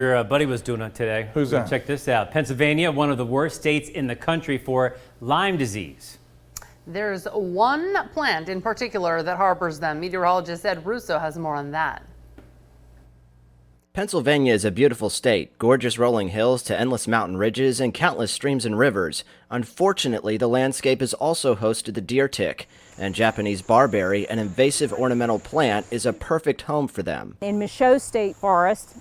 Your buddy was doing it today. Who's that? Check this out. Pennsylvania, one of the worst states in the country for Lyme disease. There's one plant in particular that harbors them. Meteorologist Ed Russo has more on that. Pennsylvania is a beautiful state, gorgeous rolling hills to endless mountain ridges and countless streams and rivers. Unfortunately, the landscape is also host to the deer tick, and Japanese barberry, an invasive ornamental plant, is a perfect home for them. In Michaud State Forest,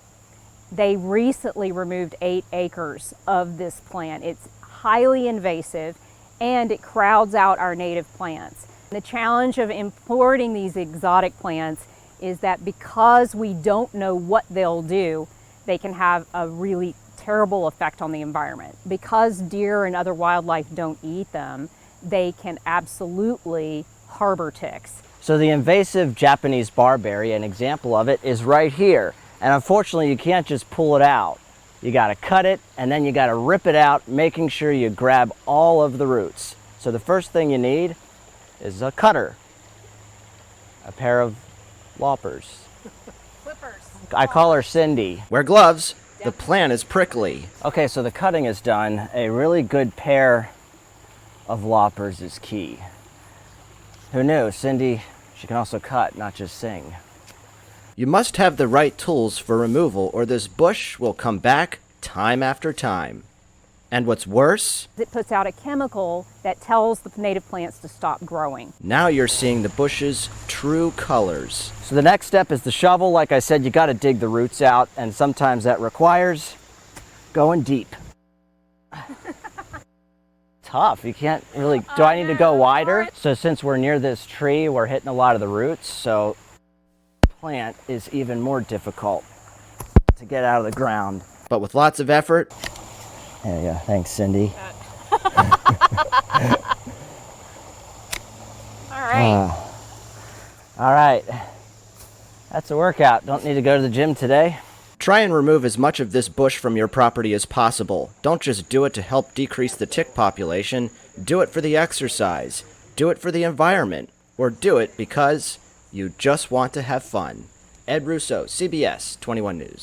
they recently removed 8 acres of this plant. It's highly invasive and it crowds out our native plants. The challenge of importing these exotic plants is that because we don't know what they'll do, they can have a really terrible effect on the environment. Because deer and other wildlife don't eat them, they can absolutely harbor ticks. So the invasive Japanese barberry, an example of it, is right here. And unfortunately, you can't just pull it out. You gotta cut it, and then you gotta rip it out, making sure you grab all of the roots. So the first thing you need is a cutter, a pair of loppers. Clippers. I call her Cindy. Wear gloves. The plant is prickly. Okay, so the cutting is done. A really good pair of loppers is key. Who knew? Cindy, she can also cut, not just sing. You must have the right tools for removal, or this bush will come back time after time. And what's worse? It puts out a chemical that tells the native plants to stop growing. Now you're seeing the bush's true colors. So the next step is the shovel. Like I said, you got to dig the roots out, and sometimes that requires going deep. Tough. You can't really. Do I need to go wider? So since we're near this tree, we're hitting a lot of the roots, so plant is even more difficult to get out of the ground. But with lots of effort. There you go. Thanks, Cindy. All right. That's a workout. Don't need to go to the gym today. Try and remove as much of this bush from your property as possible. Don't just do it to help decrease the tick population. Do it for the exercise. Do it for the environment. Or do it because you just want to have fun. Ed Russo, CBS 21 News.